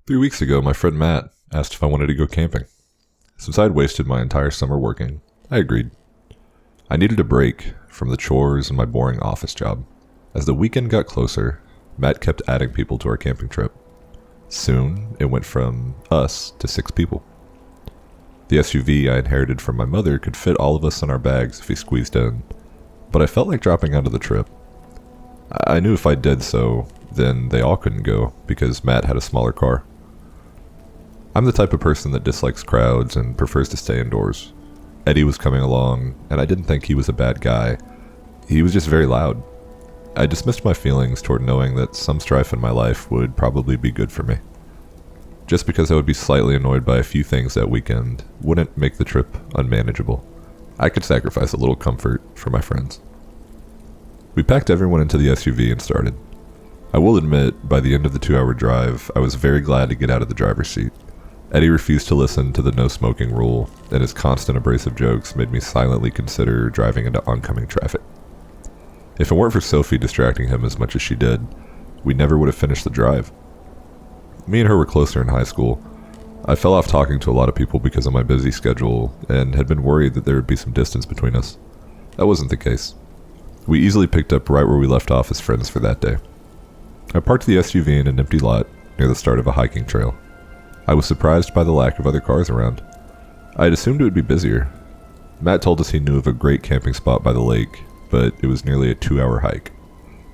3 weeks ago, my friend Matt asked if I wanted to go camping. Since I had wasted my entire summer working, I agreed. I needed a break from the chores and my boring office job. As the weekend got closer, Matt kept adding people to our camping trip. Soon, it went from us to 6 people. The SUV I inherited from my mother could fit all of us in our bags if we squeezed in, but I felt like dropping out of the trip. I knew if I did so, then they all couldn't go because Matt had a smaller car. I'm the type of person that dislikes crowds and prefers to stay indoors. Eddie was coming along, and I didn't think he was a bad guy. He was just very loud. I dismissed my feelings toward knowing that some strife in my life would probably be good for me. Just because I would be slightly annoyed by a few things that weekend wouldn't make the trip unmanageable. I could sacrifice a little comfort for my friends. We packed everyone into the SUV and started. I will admit, by the end of the 2-hour drive, I was very glad to get out of the driver's seat. Eddie refused to listen to the no smoking rule, and his constant abrasive jokes made me silently consider driving into oncoming traffic. If it weren't for Sophie distracting him as much as she did, we never would have finished the drive. Me and her were closer in high school. I fell off talking to a lot of people because of my busy schedule, and had been worried that there would be some distance between us. That wasn't the case. We easily picked up right where we left off as friends for that day. I parked the SUV in an empty lot near the start of a hiking trail. I was surprised by the lack of other cars around. I had assumed it would be busier. Matt told us he knew of a great camping spot by the lake, but it was nearly a 2-hour hike.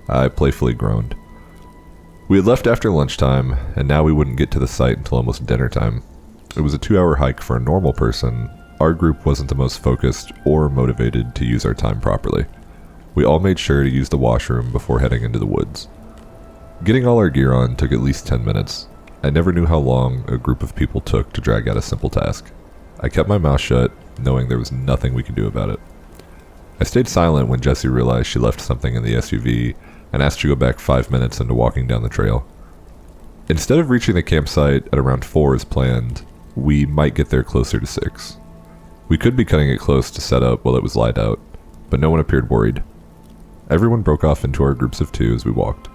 I playfully groaned. We had left after lunchtime, and now we wouldn't get to the site until almost dinner time. It was a 2-hour hike for a normal person. Our group wasn't the most focused or motivated to use our time properly. We all made sure to use the washroom before heading into the woods. Getting all our gear on took at least 10 minutes. I never knew how long a group of people took to drag out a simple task. I kept my mouth shut, knowing there was nothing we could do about it. I stayed silent when Jessie realized she left something in the SUV and asked to go back 5 minutes into walking down the trail. Instead of reaching the campsite at around 4 as planned, we might get there closer to 6. We could be cutting it close to set up while it was light out, but no one appeared worried. Everyone broke off into our groups of 2 as we walked.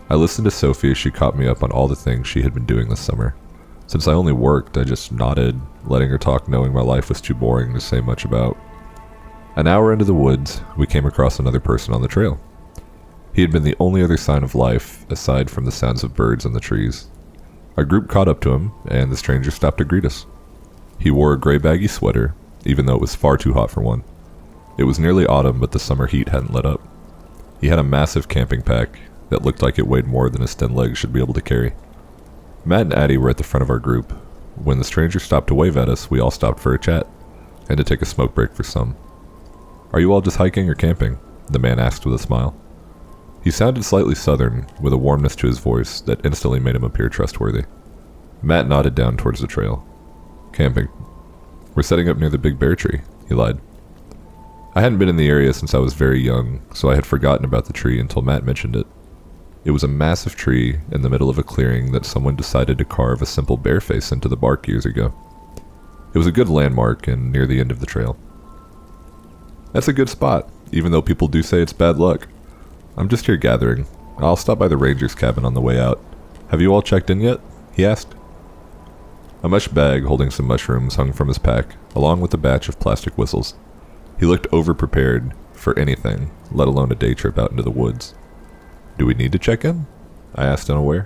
I listened to Sophie as she caught me up on all the things she had been doing this summer. Since I only worked, I just nodded, letting her talk knowing my life was too boring to say much about. An hour into the woods, we came across another person on the trail. He had been the only other sign of life, aside from the sounds of birds in the trees. Our group caught up to him, and the stranger stopped to greet us. He wore a gray baggy sweater, even though it was far too hot for one. It was nearly autumn, but the summer heat hadn't let up. He had a massive camping pack that looked like it weighed more than his thin legs should be able to carry. Matt and Addie were at the front of our group. When the stranger stopped to wave at us, we all stopped for a chat, and to take a smoke break for some. "Are you all just hiking or camping?" the man asked with a smile. He sounded slightly southern, with a warmness to his voice that instantly made him appear trustworthy. Matt nodded down towards the trail. "Camping. We're setting up near the big bear tree," he lied. I hadn't been in the area since I was very young, so I had forgotten about the tree until Matt mentioned it. It was a massive tree in the middle of a clearing that someone decided to carve a simple bear face into the bark years ago. It was a good landmark and near the end of the trail. "That's a good spot, even though people do say it's bad luck. I'm just here gathering. I'll stop by the ranger's cabin on the way out. Have you all checked in yet?" he asked. A mesh bag holding some mushrooms hung from his pack, along with a batch of plastic whistles. He looked over-prepared for anything, let alone a day trip out into the woods. "Do we need to check in?" I asked, unaware.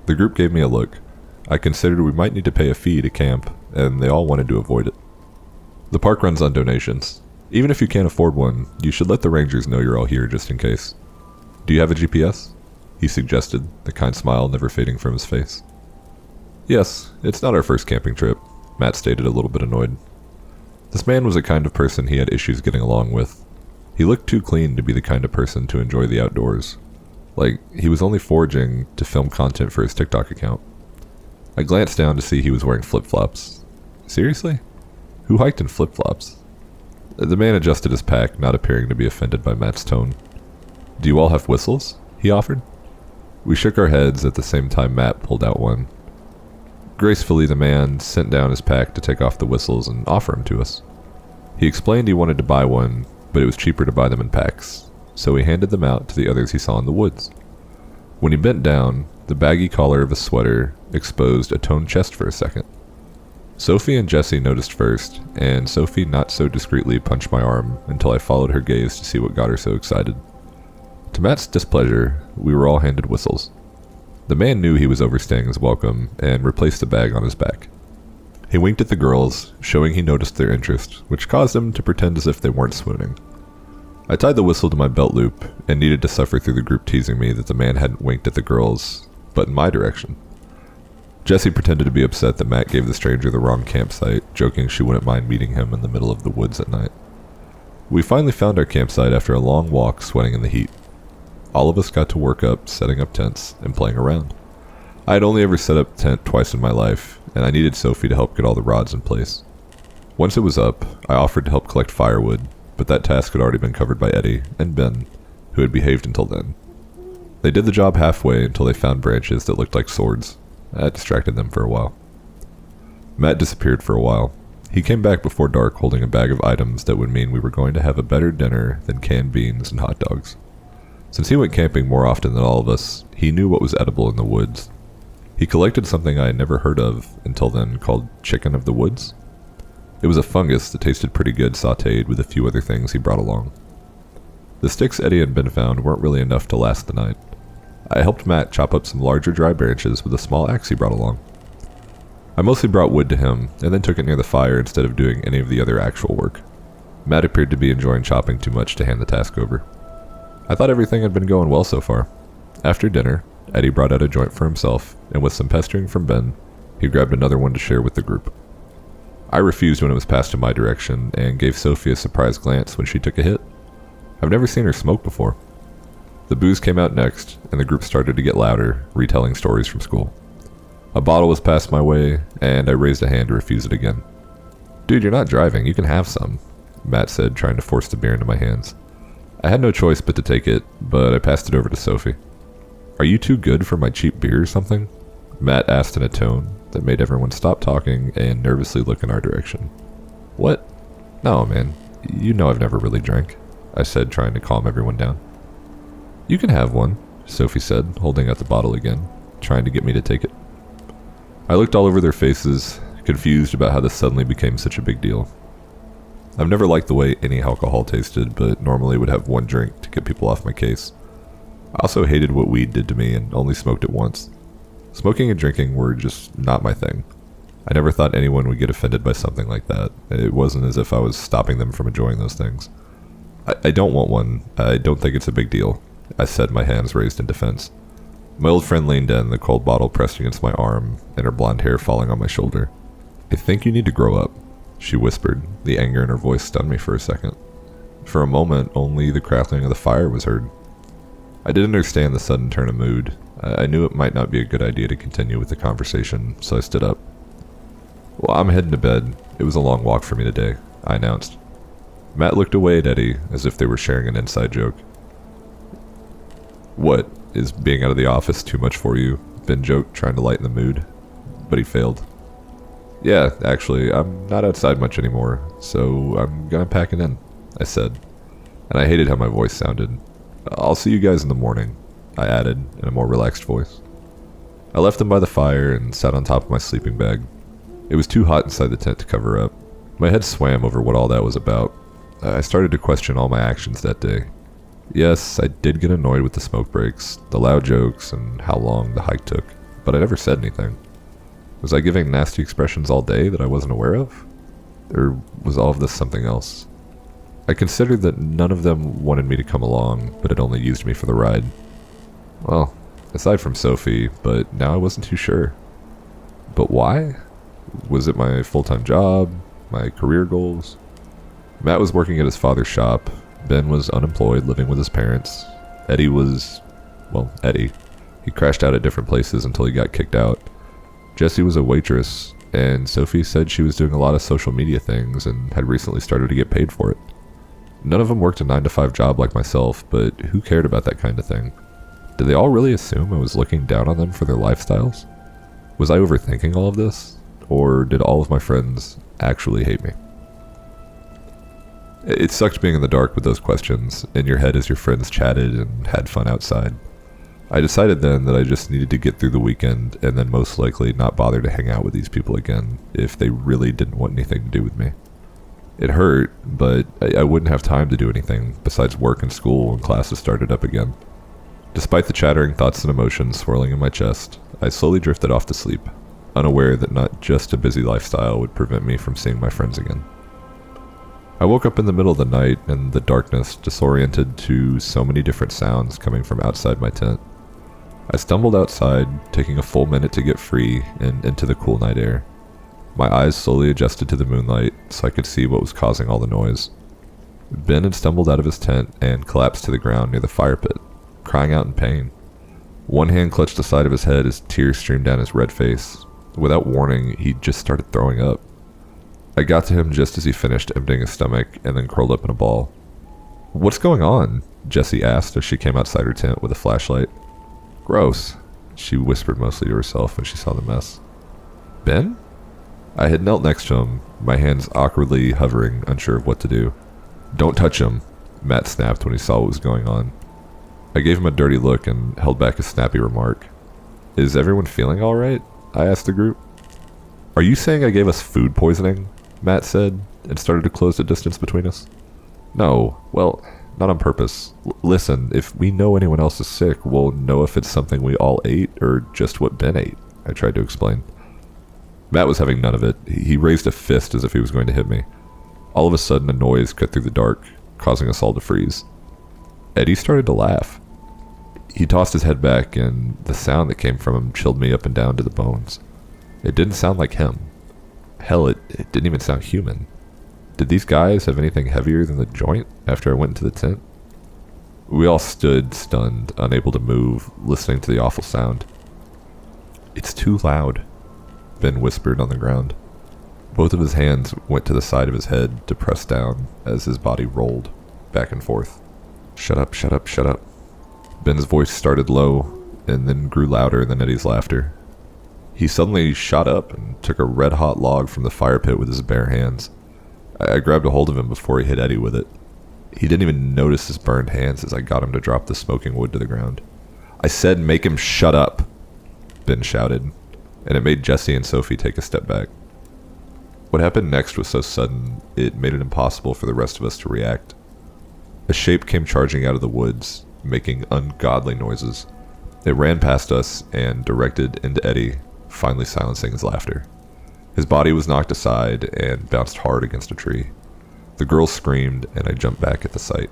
The group gave me a look. I considered we might need to pay a fee to camp, and they all wanted to avoid it. The park runs on donations. Even if you can't afford one, you should let the rangers know you're all here just in case. "Do you have a GPS?" he suggested, the kind smile never fading from his face. "Yes, it's not our first camping trip," Matt stated, a little bit annoyed. This man was the kind of person he had issues getting along with. He looked too clean to be the kind of person to enjoy the outdoors. Like, he was only foraging to film content for his TikTok account. I glanced down to see he was wearing flip-flops. Seriously? Who hiked in flip-flops? The man adjusted his pack, not appearing to be offended by Matt's tone. "Do you all have whistles?" he offered. We shook our heads at the same time Matt pulled out one. Gracefully, the man sent down his pack to take off the whistles and offer them to us. He explained he wanted to buy one, but it was cheaper to buy them in packs, so he handed them out to the others he saw in the woods. When he bent down, the baggy collar of his sweater exposed a toned chest for a second. Sophie and Jesse noticed first, and Sophie not so discreetly punched my arm until I followed her gaze to see what got her so excited. To Matt's displeasure, we were all handed whistles. The man knew he was overstaying his welcome and replaced the bag on his back. He winked at the girls, showing he noticed their interest, which caused them to pretend as if they weren't swooning. I tied the whistle to my belt loop and needed to suffer through the group teasing me that the man hadn't winked at the girls, but in my direction. Jessie pretended to be upset that Matt gave the stranger the wrong campsite, joking she wouldn't mind meeting him in the middle of the woods at night. We finally found our campsite after a long walk, sweating in the heat. All of us got to work up, setting up tents, and playing around. I had only ever set up a tent twice in my life, and I needed Sophie to help get all the rods in place. Once it was up, I offered to help collect firewood, but that task had already been covered by Eddie and Ben, who had behaved until then. They did the job halfway until they found branches that looked like swords. That distracted them for a while. Matt disappeared for a while. He came back before dark holding a bag of items that would mean we were going to have a better dinner than canned beans and hot dogs. Since he went camping more often than all of us, he knew what was edible in the woods. He collected something I had never heard of until then called chicken of the woods. It was a fungus that tasted pretty good sautéed with a few other things he brought along. The sticks Eddie and Ben found weren't really enough to last the night. I helped Matt chop up some larger dry branches with a small axe he brought along. I mostly brought wood to him, and then took it near the fire instead of doing any of the other actual work. Matt appeared to be enjoying chopping too much to hand the task over. I thought everything had been going well so far. After dinner, Eddie brought out a joint for himself, and with some pestering from Ben, he grabbed another one to share with the group. I refused when it was passed in my direction, and gave Sophie a surprised glance when she took a hit. I've never seen her smoke before. The booze came out next, and the group started to get louder, retelling stories from school. A bottle was passed my way, and I raised a hand to refuse it again. "Dude, you're not driving, you can have some," Matt said, trying to force the beer into my hands. I had no choice but to take it, but I passed it over to Sophie. "Are you too good for my cheap beer or something?" Matt asked in a tone that made everyone stop talking and nervously look in our direction. "What? No, man, you know I've never really drank," I said, trying to calm everyone down. "You can have one," Sophie said, holding out the bottle again, trying to get me to take it. I looked all over their faces, confused about how this suddenly became such a big deal. I've never liked the way any alcohol tasted, but normally would have one drink to get people off my case. I also hated what weed did to me and only smoked it once. Smoking and drinking were just not my thing. I never thought anyone would get offended by something like that. It wasn't as if I was stopping them from enjoying those things. I don't want one. I don't think it's a big deal, I said, my hands raised in defense. My old friend leaned in, the cold bottle pressed against my arm, and her blonde hair falling on my shoulder. "I think you need to grow up," she whispered. The anger in her voice stunned me for a second. For a moment, only the crackling of the fire was heard. I didn't understand the sudden turn of mood. I knew it might not be a good idea to continue with the conversation, so I stood up. "Well, I'm heading to bed. It was a long walk for me today," I announced. Matt looked away at Eddie, as if they were sharing an inside joke. "What, is being out of the office too much for you?" Ben joked, trying to lighten the mood, but he failed. "Yeah, actually, I'm not outside much anymore, so I'm gonna pack it in," I said, and I hated how my voice sounded. "I'll see you guys in the morning," I added in a more relaxed voice. I left them by the fire and sat on top of my sleeping bag. It was too hot inside the tent to cover up. My head swam over what all that was about. I started to question all my actions that day. Yes, I did get annoyed with the smoke breaks, the loud jokes, and how long the hike took, but I never said anything. Was I giving nasty expressions all day that I wasn't aware of? Or was all of this something else? I considered that none of them wanted me to come along, but had only used me for the ride. Well, aside from Sophie, but now I wasn't too sure. But why? Was it my full-time job? My career goals? Matt was working at his father's shop. Ben was unemployed, living with his parents. Eddie was... well, Eddie. He crashed out at different places until he got kicked out. Jessie was a waitress, and Sophie said she was doing a lot of social media things and had recently started to get paid for it. None of them worked a 9-to-5 job like myself, but who cared about that kind of thing? Did they all really assume I was looking down on them for their lifestyles? Was I overthinking all of this? Or did all of my friends actually hate me? It sucked being in the dark with those questions, in your head as your friends chatted and had fun outside. I decided then that I just needed to get through the weekend and then most likely not bother to hang out with these people again if they really didn't want anything to do with me. It hurt, but I wouldn't have time to do anything besides work and school when classes started up again. Despite the chattering thoughts and emotions swirling in my chest, I slowly drifted off to sleep, unaware that not just a busy lifestyle would prevent me from seeing my friends again. I woke up in the middle of the night in the darkness, disoriented to so many different sounds coming from outside my tent. I stumbled outside, taking a full minute to get free and into the cool night air. My eyes slowly adjusted to the moonlight so I could see what was causing all the noise. Ben had stumbled out of his tent and collapsed to the ground near the fire pit, crying out in pain. One hand clutched the side of his head as tears streamed down his red face. Without warning, he just started throwing up. I got to him just as he finished emptying his stomach and then curled up in a ball. "What's going on?" Jessie asked as she came outside her tent with a flashlight. "Gross," she whispered mostly to herself when she saw the mess. "Ben?" I had knelt next to him, my hands awkwardly hovering, unsure of what to do. "Don't touch him," Matt snapped when he saw what was going on. I gave him a dirty look and held back a snappy remark. "Is everyone feeling alright?" I asked the group. "Are you saying I gave us food poisoning?" Matt said, and started to close the distance between us. "No, well, not on purpose. Listen, if we know anyone else is sick, we'll know if it's something we all ate or just what Ben ate," I tried to explain. Matt was having none of it. He raised a fist as if he was going to hit me. All of a sudden, a noise cut through the dark, causing us all to freeze. Eddie started to laugh. He tossed his head back, and the sound that came from him chilled me up and down to the bones. It didn't sound like him. Hell, it didn't even sound human. Did these guys have anything heavier than the joint after I went into the tent? We all stood, stunned, unable to move, listening to the awful sound. "It's too loud," Ben whispered on the ground. Both of his hands went to the side of his head to press down as his body rolled back and forth. "Shut up, shut up, shut up." Ben's voice started low and then grew louder than Eddie's laughter. He suddenly shot up and took a red-hot log from the fire pit with his bare hands. I grabbed a hold of him before he hit Eddie with it. He didn't even notice his burned hands as I got him to drop the smoking wood to the ground. "I said make him shut up," Ben shouted, and it made Jessie and Sophie take a step back. What happened next was so sudden, it made it impossible for the rest of us to react. A shape came charging out of the woods, making ungodly noises. It ran past us and directed into Eddie, finally silencing his laughter. His body was knocked aside and bounced hard against a tree. The girl screamed, and I jumped back at the sight.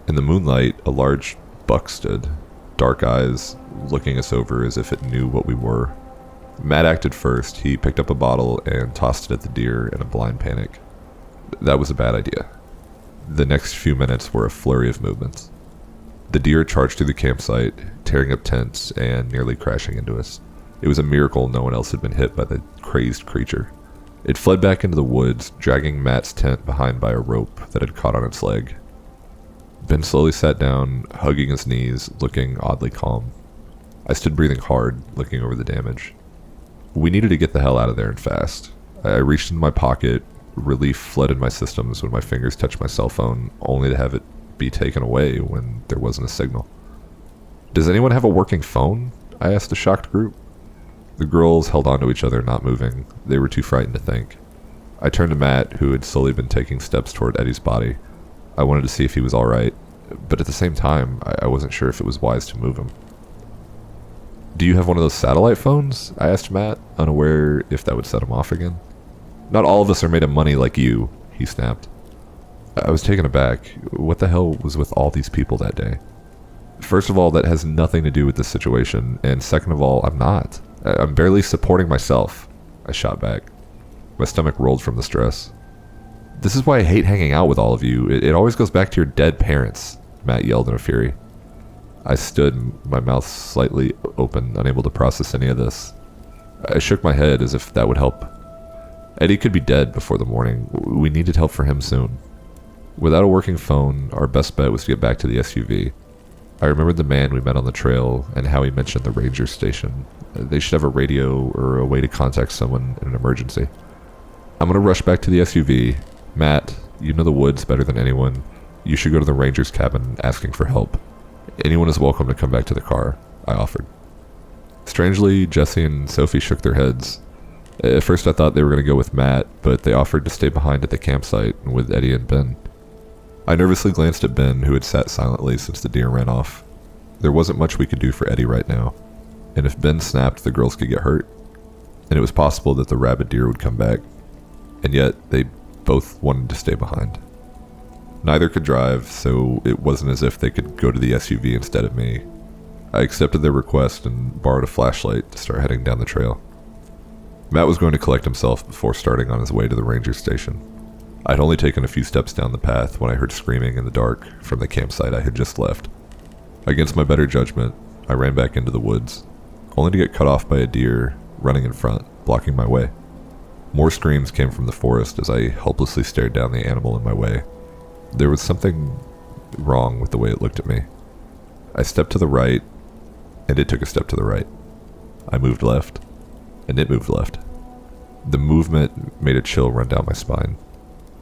In the moonlight, a large buck stood, dark eyes looking us over as if it knew what we were. Matt acted first. He picked up a bottle and tossed it at the deer in a blind panic. That was a bad idea. The next few minutes were a flurry of movements. The deer charged through the campsite, tearing up tents and nearly crashing into us. It was a miracle no one else had been hit by the crazed creature. It fled back into the woods, dragging Matt's tent behind by a rope that had caught on its leg. Ben slowly sat down, hugging his knees, looking oddly calm. I stood breathing hard, looking over the damage. We needed to get the hell out of there and fast. I reached into my pocket. Relief flooded my systems when my fingers touched my cell phone, only to have it be taken away when there wasn't a signal. "Does anyone have a working phone?" I asked the shocked group. The girls held on to each other, not moving. They were too frightened to think. I turned to Matt, who had slowly been taking steps toward Eddie's body. I wanted to see if he was alright, but at the same time, I wasn't sure if it was wise to move him. "Do you have one of those satellite phones?" I asked Matt, unaware if that would set him off again. "Not all of us are made of money like you," he snapped. I was taken aback. What the hell was with all these people that day? First of all, that has nothing to do with this situation, and second of all, I'm not. I'm barely supporting myself, I shot back. My stomach rolled from the stress. "This is why I hate hanging out with all of you. It always goes back to your dead parents," Matt yelled in a fury. I stood, my mouth slightly open, unable to process any of this. I shook my head as if that would help. Eddie could be dead before the morning. We needed help for him soon. Without a working phone, our best bet was to get back to the SUV. I remembered the man we met on the trail and how he mentioned the ranger station. They should have a radio or a way to contact someone in an emergency. "I'm going to rush back to the SUV. Matt, you know the woods better than anyone. You should go to the ranger's cabin asking for help." Anyone is welcome to come back to the car, I offered. Strangely, Jesse and Sophie shook their heads. At first I thought they were going to go with Matt, but they offered to stay behind at the campsite with Eddie and Ben. I nervously glanced at Ben, who had sat silently since the deer ran off. There wasn't much we could do for Eddie right now, and if Ben snapped, the girls could get hurt, and it was possible that the rabid deer would come back, and yet they both wanted to stay behind. Neither could drive, so it wasn't as if they could go to the SUV instead of me. I accepted their request and borrowed a flashlight to start heading down the trail. Matt was going to collect himself before starting on his way to the ranger station. I'd only taken a few steps down the path when I heard screaming in the dark from the campsite I had just left. Against my better judgment, I ran back into the woods, only to get cut off by a deer running in front, blocking my way. More screams came from the forest as I helplessly stared down the animal in my way. There was something wrong with the way it looked at me. I stepped to the right, and it took a step to the right. I moved left, and it moved left. The movement made a chill run down my spine.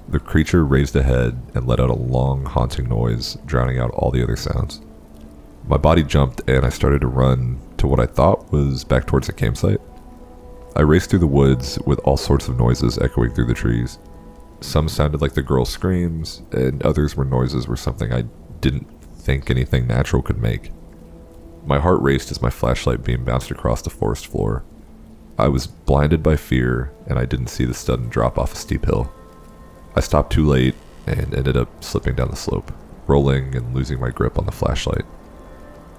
The creature raised a head and let out a long, haunting noise, drowning out all the other sounds. My body jumped, and I started to run to what I thought was back towards the campsite. I raced through the woods with all sorts of noises echoing through the trees. Some sounded like the girl's screams, and others were noises where something I didn't think anything natural could make. My heart raced as my flashlight beam bounced across the forest floor. I was blinded by fear, and I didn't see the sudden drop off a steep hill. I stopped too late and ended up slipping down the slope, rolling and losing my grip on the flashlight.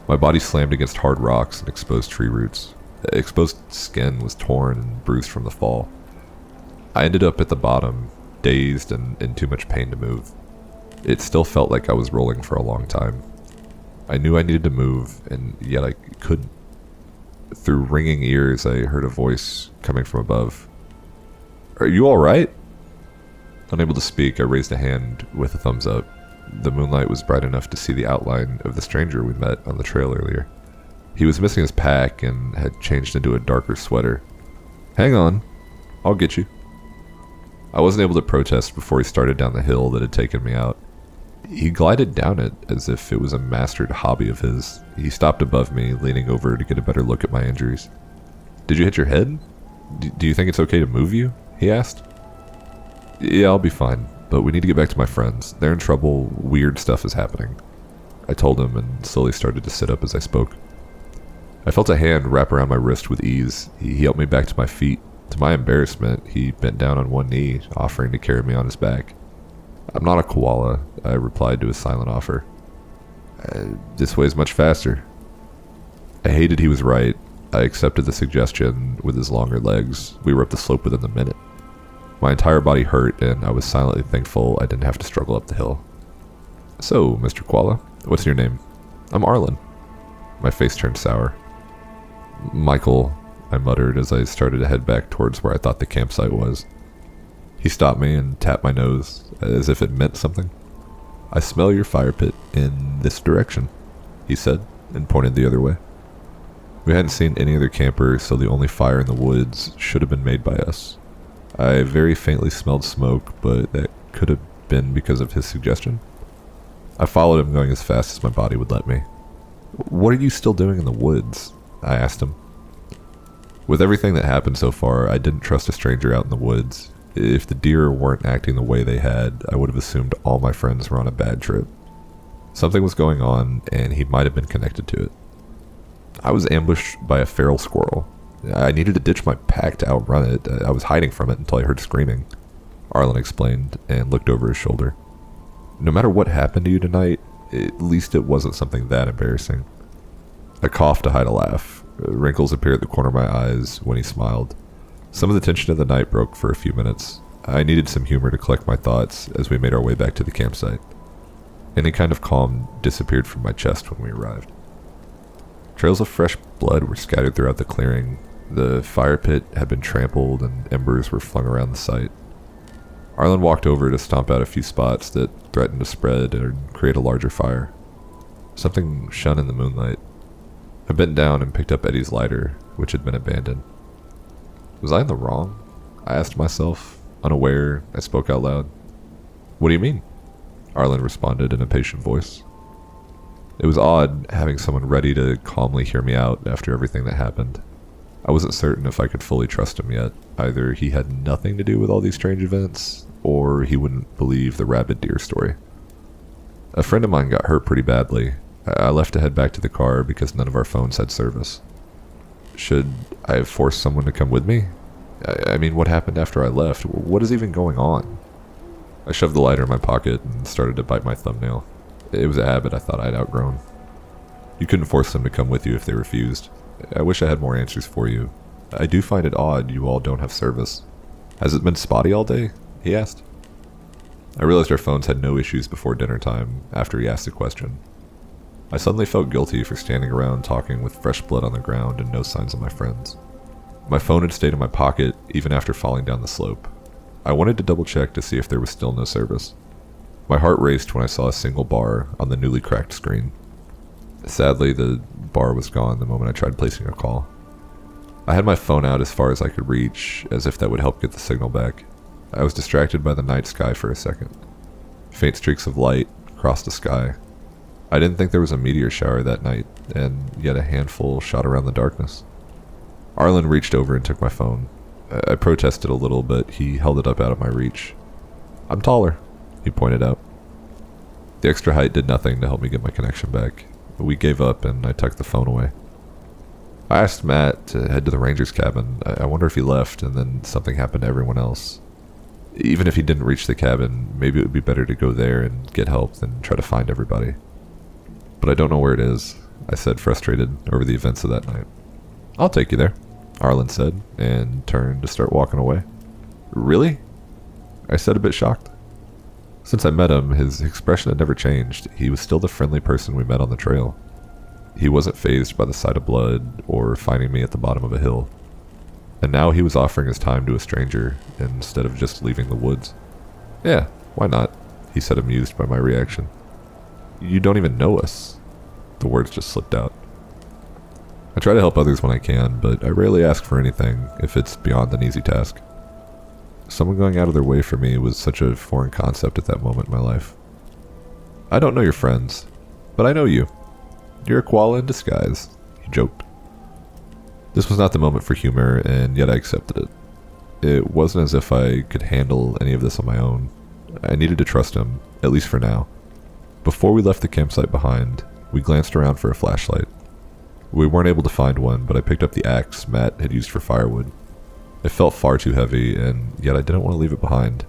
My body slammed against hard rocks and exposed tree roots. Exposed skin was torn and bruised from the fall. I ended up at the bottom, dazed and in too much pain to move. It still felt like I was rolling for a long time. I knew I needed to move, and yet I couldn't. Through ringing ears, I heard a voice coming from above. "Are you all right?" Unable to speak, I raised a hand with a thumbs up. The moonlight was bright enough to see the outline of the stranger we met on the trail earlier. He was missing his pack and had changed into a darker sweater. "Hang on, I'll get you." I wasn't able to protest before he started down the hill that had taken me out. He glided down it as if it was a mastered hobby of his. He stopped above me, leaning over to get a better look at my injuries. "Did you hit your head? Do you think it's okay to move you?" he asked. "Yeah, I'll be fine, but we need to get back to my friends. They're in trouble. Weird stuff is happening," I told him and slowly started to sit up as I spoke. I felt a hand wrap around my wrist with ease. He helped me back to my feet. To my embarrassment, he bent down on one knee, offering to carry me on his back. "I'm not a koala," I replied to his silent offer. This way is much faster." I hated he was right. I accepted the suggestion with his longer legs. We were up the slope within a minute. My entire body hurt, and I was silently thankful I didn't have to struggle up the hill. "So, Mr. Koala, what's your name?" "I'm Arlen." My face turned sour. "Michael," I muttered as I started to head back towards where I thought the campsite was. He stopped me and tapped my nose, as if it meant something. "I smell your fire pit in this direction," he said, and pointed the other way. We hadn't seen any other campers, so the only fire in the woods should have been made by us. I very faintly smelled smoke, but that could have been because of his suggestion. I followed him, going as fast as my body would let me. "What are you still doing in the woods?" I asked him. With everything that happened so far, I didn't trust a stranger out in the woods. If the deer weren't acting the way they had, I would have assumed all my friends were on a bad trip. Something was going on, and he might have been connected to it. "I was ambushed by a feral squirrel. I needed to ditch my pack to outrun it. I was hiding from it until I heard screaming," Arlen explained, and looked over his shoulder. "No matter what happened to you tonight, at least it wasn't something that embarrassing." I coughed to hide a laugh. Wrinkles appeared at the corner of my eyes when he smiled. Some of the tension of the night broke for a few minutes. I needed some humor to collect my thoughts as we made our way back to the campsite. Any kind of calm disappeared from my chest when we arrived. Trails of fresh blood were scattered throughout the clearing. The fire pit had been trampled and embers were flung around the site. Arlen walked over to stomp out a few spots that threatened to spread and create a larger fire. Something shone in the moonlight. I bent down and picked up Eddie's lighter, which had been abandoned. Was I in the wrong? I asked myself. Unaware, I spoke out loud. "What do you mean?" Arlen responded in a patient voice. It was odd having someone ready to calmly hear me out after everything that happened. I wasn't certain if I could fully trust him yet. Either he had nothing to do with all these strange events, or he wouldn't believe the rabid deer story. A friend of mine got hurt pretty badly. I left to head back to the car because none of our phones had service. Should I have forced someone to come with me? I mean, what happened after I left? What is even going on? I shoved the lighter in my pocket and started to bite my thumbnail. It was a habit I thought I'd outgrown. You couldn't force them to come with you if they refused. I wish I had more answers for you. I do find it odd you all don't have service. Has it been spotty all day? He asked. I realized our phones had no issues before dinner time after he asked the question. I suddenly felt guilty for standing around talking with fresh blood on the ground and no signs of my friends. My phone had stayed in my pocket even after falling down the slope. I wanted to double check to see if there was still no service. My heart raced when I saw a single bar on the newly cracked screen. Sadly, the bar was gone the moment I tried placing a call. I had my phone out as far as I could reach, as if that would help get the signal back. I was distracted by the night sky for a second. Faint streaks of light crossed the sky. I didn't think there was a meteor shower that night, and yet a handful shot around the darkness. Arlen reached over and took my phone. I protested a little, but he held it up out of my reach. "I'm taller," he pointed out. The extra height did nothing to help me get my connection back. We gave up, and I tucked the phone away. I asked Matt to head to the ranger's cabin. I wonder if he left, and then something happened to everyone else. Even if he didn't reach the cabin, maybe it would be better to go there and get help than try to find everybody. But I don't know where it is, I said, frustrated over the events of that night. "I'll take you there," Arlen said, and turned to start walking away. "Really?" I said, a bit shocked. Since I met him, his expression had never changed. He was still the friendly person we met on the trail. He wasn't fazed by the sight of blood or finding me at the bottom of a hill. And now he was offering his time to a stranger instead of just leaving the woods. "Yeah, why not?" he said, amused by my reaction. "You don't even know us." The words just slipped out. I try to help others when I can, but I rarely ask for anything if it's beyond an easy task. Someone going out of their way for me was such a foreign concept at that moment in my life. "I don't know your friends, but I know you. You're a koala in disguise," he joked. This was not the moment for humor, and yet I accepted it. It wasn't as if I could handle any of this on my own. I needed to trust him, at least for now. Before we left the campsite behind, we glanced around for a flashlight. We weren't able to find one, but I picked up the axe Matt had used for firewood. It felt far too heavy, and yet I didn't want to leave it behind.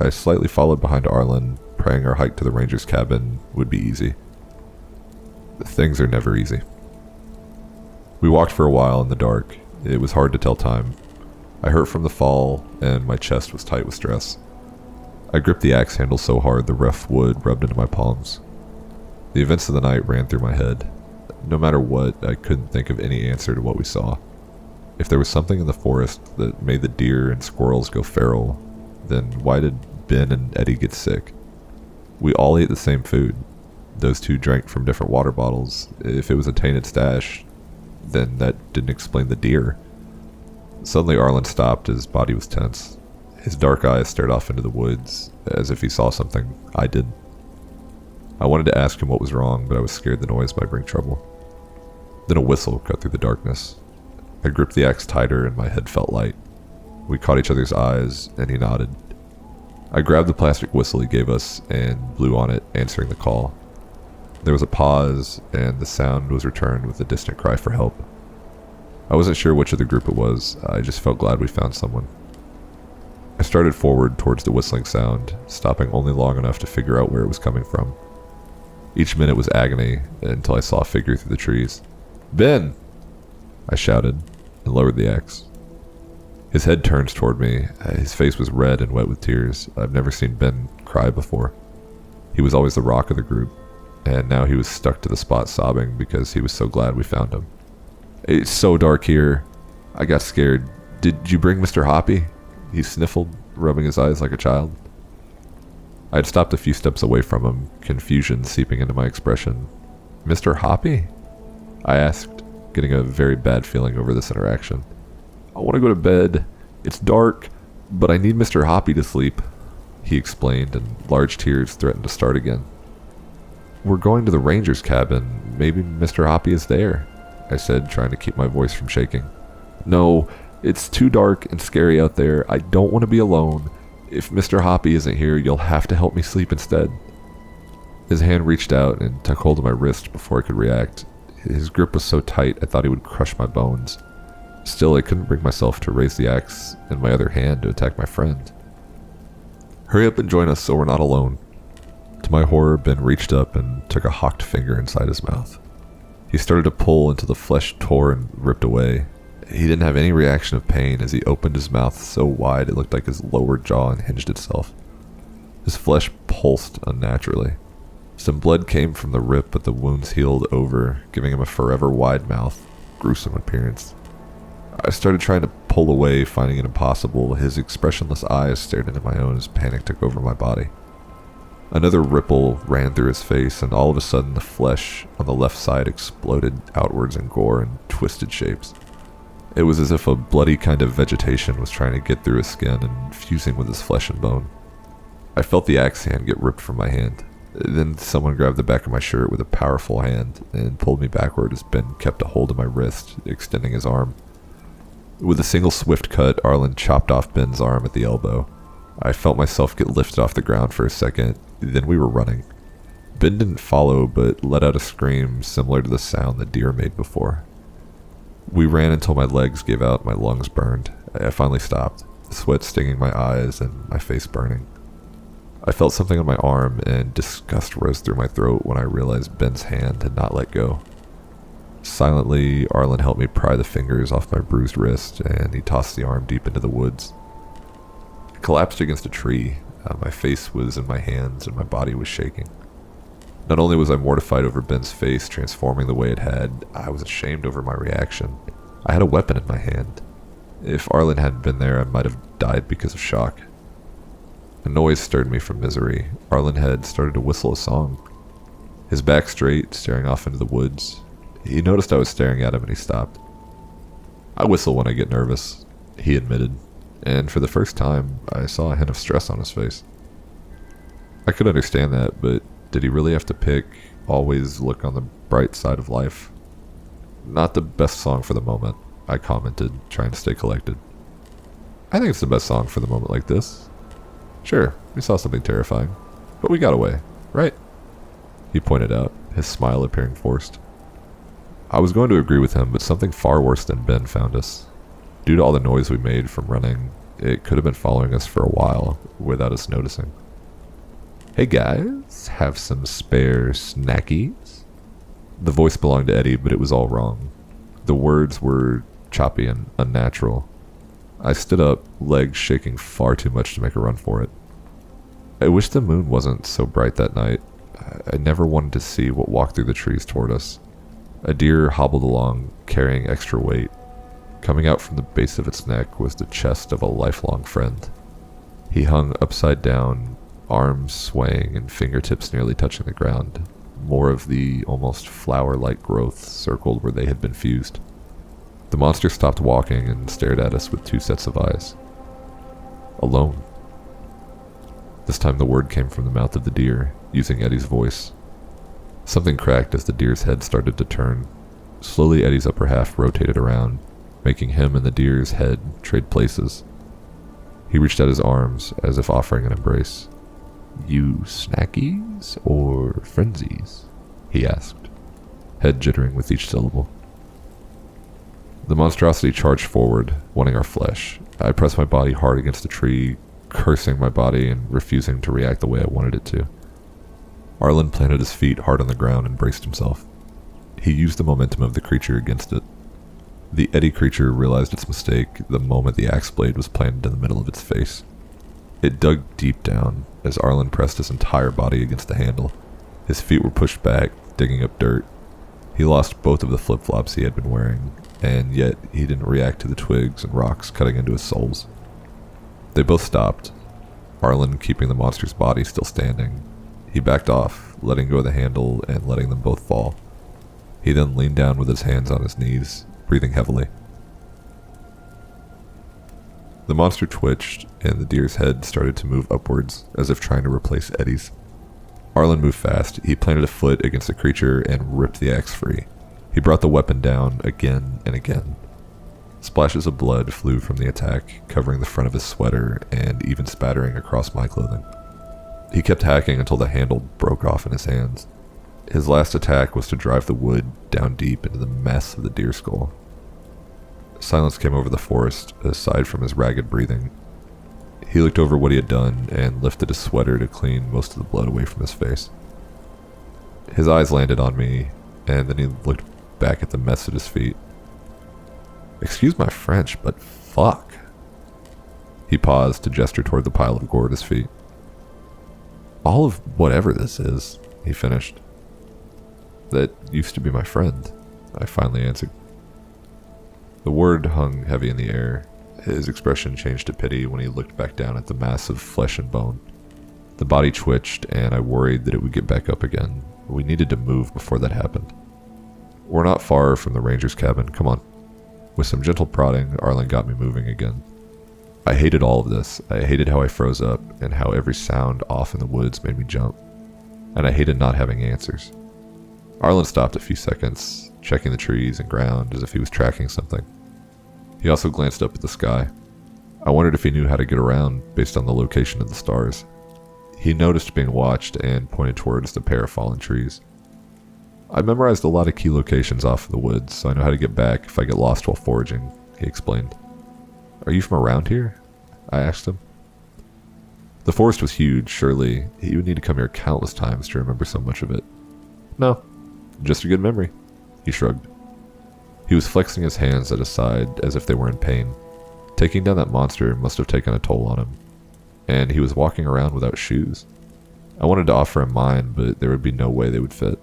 I slightly followed behind Arlen, praying our hike to the ranger's cabin would be easy. Things are never easy. We walked for a while in the dark. It was hard to tell time. I hurt from the fall, and my chest was tight with stress. I gripped the axe handle so hard the rough wood rubbed into my palms. The events of the night ran through my head. No matter what, I couldn't think of any answer to what we saw. If there was something in the forest that made the deer and squirrels go feral, then why did Ben and Eddie get sick? We all ate the same food. Those two drank from different water bottles. If it was a tainted stash, then that didn't explain the deer. Suddenly Arlen stopped. His body was tense. His dark eyes stared off into the woods, as if he saw something I did. I wanted to ask him what was wrong, but I was scared the noise might bring trouble. Then a whistle cut through the darkness. I gripped the axe tighter and my head felt light. We caught each other's eyes, and he nodded. I grabbed the plastic whistle he gave us and blew on it, answering the call. There was a pause, and the sound was returned with a distant cry for help. I wasn't sure which of the group it was. I just felt glad we found someone. I started forward towards the whistling sound, stopping only long enough to figure out where it was coming from. Each minute was agony until I saw a figure through the trees. "Ben!" I shouted and lowered the axe. His head turned toward me. His face was red and wet with tears. I've never seen Ben cry before. He was always the rock of the group, and now he was stuck to the spot sobbing because he was so glad we found him. "It's so dark here. I got scared. Did you bring Mr. Hoppy?" He sniffled, rubbing his eyes like a child. I had stopped a few steps away from him, confusion seeping into my expression. "Mr. Hoppy?" I asked, getting a very bad feeling over this interaction. "I want to go to bed. It's dark, but I need Mr. Hoppy to sleep," he explained, and large tears threatened to start again. We're going to the ranger's cabin. Maybe Mr. Hoppy is there, I said, trying to keep my voice from shaking. No, it's too dark and scary out there. I don't want to be alone. If Mr. Hoppy isn't here, you'll have to help me sleep instead. His hand reached out and took hold of my wrist before I could react. His grip was so tight I thought he would crush my bones. Still, I couldn't bring myself to raise the axe in my other hand to attack my friend. Hurry up and join us so we're not alone. To my horror, Ben reached up and took a hawked finger inside his mouth. He started to pull until the flesh tore and ripped away. He didn't have any reaction of pain as he opened his mouth so wide it looked like his lower jaw unhinged itself. His flesh pulsed unnaturally. Some blood came from the rip, but the wounds healed over, giving him a forever wide mouth, gruesome appearance. I started trying to pull away, finding it impossible. His expressionless eyes stared into my own as panic took over my body. Another ripple ran through his face, and all of a sudden the flesh on the left side exploded outwards in gore and twisted shapes. It was as if a bloody kind of vegetation was trying to get through his skin and fusing with his flesh and bone. I felt the axe hand get ripped from my hand. Then someone grabbed the back of my shirt with a powerful hand and pulled me backward as Ben kept a hold of my wrist, extending his arm. With a single swift cut, Arlen chopped off Ben's arm at the elbow. I felt myself get lifted off the ground for a second, then we were running. Ben didn't follow, but let out a scream similar to the sound the deer made before. We ran until my legs gave out and my lungs burned. I finally stopped, sweat stinging my eyes and my face burning. I felt something on my arm, and disgust rose through my throat when I realized Ben's hand had not let go. Silently, Arlen helped me pry the fingers off my bruised wrist, and he tossed the arm deep into the woods. I collapsed against a tree. My face was in my hands, and my body was shaking. Not only was I mortified over Ben's face transforming the way it had, I was ashamed over my reaction. I had a weapon in my hand. If Arlen hadn't been there, I might have died because of shock. A noise stirred me from misery. Arlen had started to whistle a song. His back straight, staring off into the woods. He noticed I was staring at him and he stopped. I whistle when I get nervous, he admitted, and for the first time, I saw a hint of stress on his face. I could understand that, but did he really have to pick, always look on the bright side of life? Not the best song for the moment, I commented, trying to stay collected. I think it's the best song for the moment like this. Sure, we saw something terrifying, but we got away, right? He pointed out, his smile appearing forced. I was going to agree with him, but something far worse than Ben found us. Due to all the noise we made from running, it could have been following us for a while without us noticing. Hey guys, have some spare snackies? The voice belonged to Eddie, but it was all wrong. The words were choppy and unnatural. I stood up, legs shaking far too much to make a run for it. I wish the moon wasn't so bright that night. I never wanted to see what walked through the trees toward us. A deer hobbled along, carrying extra weight. Coming out from the base of its neck was the chest of a lifelong friend. He hung upside down, arms swaying and fingertips nearly touching the ground. More of the almost flower-like growth circled where they had been fused. The monster stopped walking and stared at us with two sets of eyes. Alone. This time the word came from the mouth of the deer, using Eddie's voice. Something cracked as the deer's head started to turn. Slowly Eddie's upper half rotated around, making him and the deer's head trade places. He reached out his arms as if offering an embrace. You snackies or frenzies? He asked, head jittering with each syllable. The monstrosity charged forward, wanting our flesh. I pressed my body hard against the tree, cursing my body and refusing to react the way I wanted it to. Arlen planted his feet hard on the ground and braced himself. He used the momentum of the creature against it. The Eddie creature realized its mistake the moment the axe blade was planted in the middle of its face. It dug deep down as Arlen pressed his entire body against the handle. His feet were pushed back, digging up dirt. He lost both of the flip-flops he had been wearing, and yet he didn't react to the twigs and rocks cutting into his soles. They both stopped, Arlen keeping the monster's body still standing. He backed off, letting go of the handle and letting them both fall. He then leaned down with his hands on his knees, breathing heavily. The monster twitched, and the deer's head started to move upwards, as if trying to replace Eddie's. Arlen moved fast. He planted a foot against the creature and ripped the axe free. He brought the weapon down again and again. Splashes of blood flew from the attack, covering the front of his sweater and even spattering across my clothing. He kept hacking until the handle broke off in his hands. His last attack was to drive the wood down deep into the mess of the deer skull. Silence came over the forest, aside from his ragged breathing. He looked over what he had done and lifted his sweater to clean most of the blood away from his face. His eyes landed on me, and then he looked back at the mess at his feet. Excuse my French, but fuck. He paused to gesture toward the pile of gore at his feet. All of whatever this is, he finished. That used to be my friend, I finally answered. The word hung heavy in the air. His expression changed to pity when he looked back down at the mass of flesh and bone. The body twitched, and I worried that it would get back up again. We needed to move before that happened. We're not far from the ranger's cabin. Come on. With some gentle prodding, Arlen got me moving again. I hated all of this. I hated how I froze up, and how every sound off in the woods made me jump. And I hated not having answers. Arlen stopped a few seconds, checking the trees and ground as if he was tracking something. He also glanced up at the sky. I wondered if he knew how to get around based on the location of the stars. He noticed being watched and pointed towards the pair of fallen trees. I memorized a lot of key locations off in the woods, so I know how to get back if I get lost while foraging, he explained. Are you from around here? I asked him. The forest was huge, surely he would need to come here countless times to remember so much of it. No, just a good memory, he shrugged. He was flexing his hands at his side as if they were in pain. Taking down that monster must have taken a toll on him, and he was walking around without shoes. I wanted to offer him mine, but there would be no way they would fit.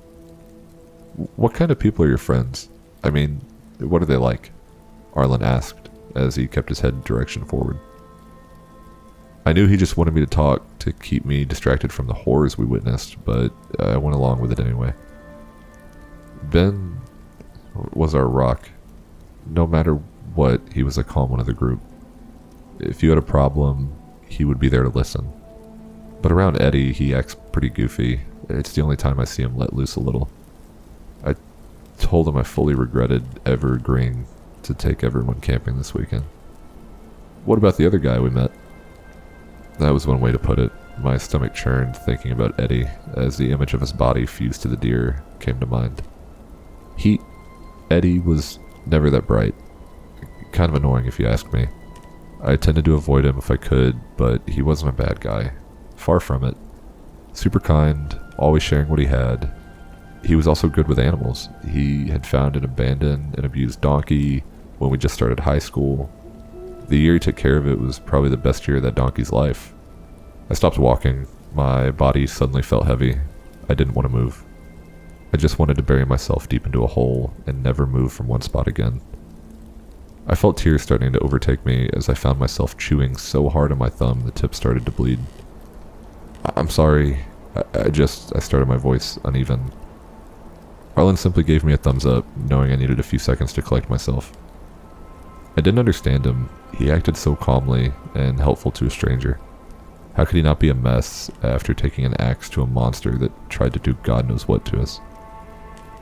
What kind of people are your friends? I mean, what are they like? Arlen asked, as he kept his head direction forward. I knew he just wanted me to talk to keep me distracted from the horrors we witnessed, but I went along with it anyway. Ben was our rock. No matter what, he was a calm one of the group. If you had a problem, he would be there to listen. But around Eddie, he acts pretty goofy. It's the only time I see him let loose a little. I told him I fully regretted ever agreeing to take everyone camping this weekend. What about the other guy we met? That was one way to put it. My stomach churned thinking about Eddie as the image of his body fused to the deer came to mind. Eddie was never that bright. Kind of annoying if you ask me. I tended to avoid him if I could, but he wasn't a bad guy. Far from it. Super kind, always sharing what he had. He was also good with animals. He had found an abandoned and abused donkey when we just started high school. The year he took care of it was probably the best year of that donkey's life. I stopped walking. My body suddenly felt heavy. I didn't want to move. I just wanted to bury myself deep into a hole and never move from one spot again. I felt tears starting to overtake me as I found myself chewing so hard on my thumb the tip started to bleed. I'm sorry. I started my voice uneven. Arlen simply gave me a thumbs up, knowing I needed a few seconds to collect myself. I didn't understand him. He acted so calmly and helpful to a stranger. How could he not be a mess after taking an axe to a monster that tried to do God knows what to us?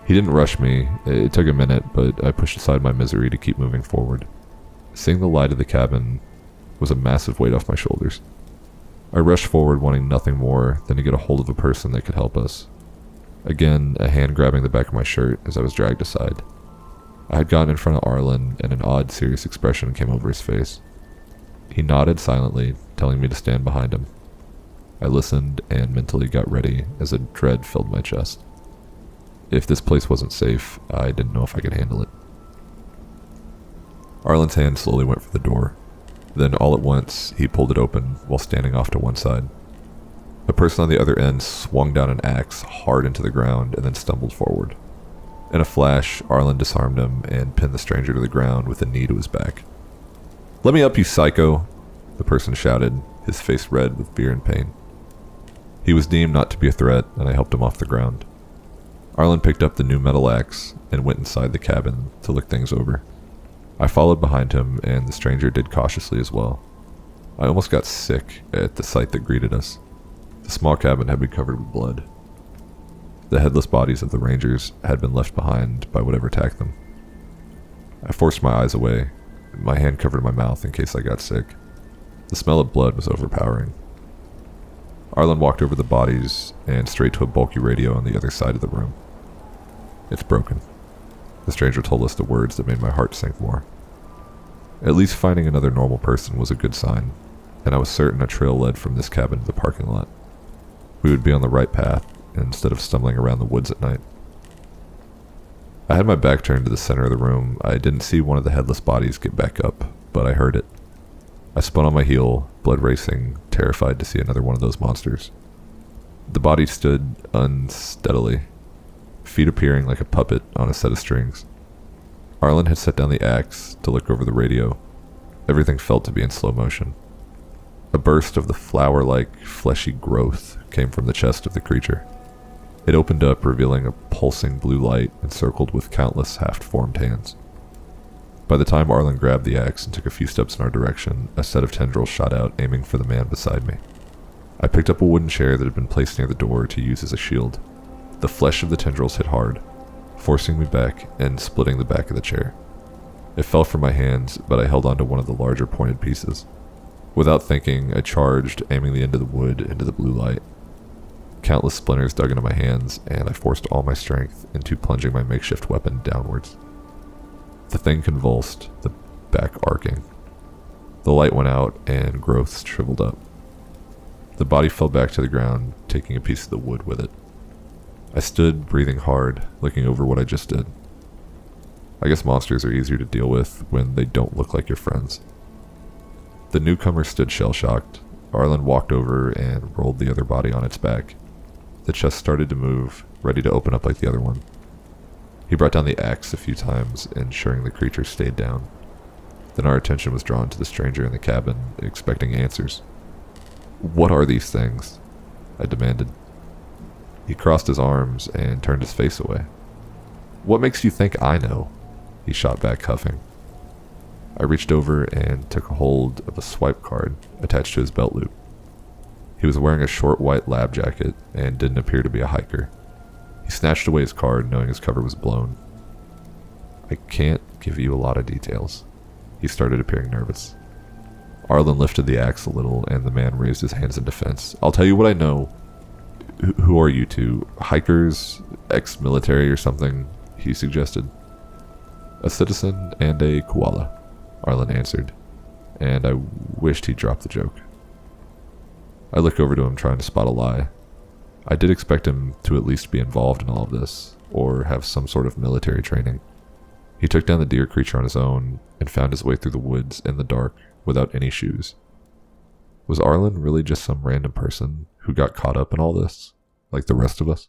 He didn't rush me. It took a minute, but I pushed aside my misery to keep moving forward. Seeing the light of the cabin was a massive weight off my shoulders. I rushed forward wanting nothing more than to get a hold of a person that could help us. Again, a hand grabbing the back of my shirt as I was dragged aside. I had gotten in front of Arlen, and an odd, serious expression came over his face. He nodded silently, telling me to stand behind him. I listened and mentally got ready as a dread filled my chest. If this place wasn't safe, I didn't know if I could handle it. Arlen's hand slowly went for the door. Then all at once, he pulled it open while standing off to one side. A person on the other end swung down an axe hard into the ground and then stumbled forward. In a flash, Arlen disarmed him and pinned the stranger to the ground with a knee to his back. "Let me up, you psycho!" the person shouted, his face red with fear and pain. He was deemed not to be a threat, and I helped him off the ground. Arlen picked up the new metal axe and went inside the cabin to look things over. I followed behind him, and the stranger did cautiously as well. I almost got sick at the sight that greeted us. The small cabin had been covered with blood. The headless bodies of the rangers had been left behind by whatever attacked them. I forced my eyes away. My hand covered my mouth in case I got sick. The smell of blood was overpowering. Arlen walked over the bodies and straight to a bulky radio on the other side of the room. "It's broken." The stranger told us the words that made my heart sink more. At least finding another normal person was a good sign, and I was certain a trail led from this cabin to the parking lot. We would be on the right path instead of stumbling around the woods at night. I had my back turned to the center of the room. I didn't see one of the headless bodies get back up, but I heard it. I spun on my heel, blood racing, terrified to see another one of those monsters. The body stood unsteadily, feet appearing like a puppet on a set of strings. Arlen had set down the axe to look over the radio. Everything felt to be in slow motion. A burst of the flower-like, fleshy growth came from the chest of the creature. It opened up, revealing a pulsing blue light encircled with countless half-formed hands. By the time Arlen grabbed the axe and took a few steps in our direction, a set of tendrils shot out, aiming for the man beside me. I picked up a wooden chair that had been placed near the door to use as a shield. The flesh of the tendrils hit hard, forcing me back and splitting the back of the chair. It fell from my hands, but I held onto one of the larger pointed pieces. Without thinking, I charged, aiming the end of the wood into the blue light. Countless splinters dug into my hands, and I forced all my strength into plunging my makeshift weapon downwards. The thing convulsed, the back arcing. The light went out, and growths shriveled up. The body fell back to the ground, taking a piece of the wood with it. I stood, breathing hard, looking over what I just did. I guess monsters are easier to deal with when they don't look like your friends. The newcomer stood shell-shocked. Arlen walked over and rolled the other body on its back. The chest started to move, ready to open up like the other one. He brought down the axe a few times, ensuring the creature stayed down. Then our attention was drawn to the stranger in the cabin, expecting answers. "What are these things?" I demanded. He crossed his arms and turned his face away. "What makes you think I know?" He shot back, huffing. I reached over and took a hold of a swipe card attached to his belt loop. He was wearing a short white lab jacket and didn't appear to be a hiker. He snatched away his card, knowing his cover was blown. "I can't give you a lot of details." He started appearing nervous. Arlen lifted the axe a little, and the man raised his hands in defense. "I'll tell you what I know." Who are you two? Hikers? Ex-military or something?" he suggested. "A citizen and a koala," Arlen answered, and I wished he'd dropped the joke. I looked over to him, trying to spot a lie. I did expect him to at least be involved in all of this, or have some sort of military training. He took down the deer creature on his own, and found his way through the woods in the dark, without any shoes. Was Arlen really just some random person who got caught up in all this, like the rest of us?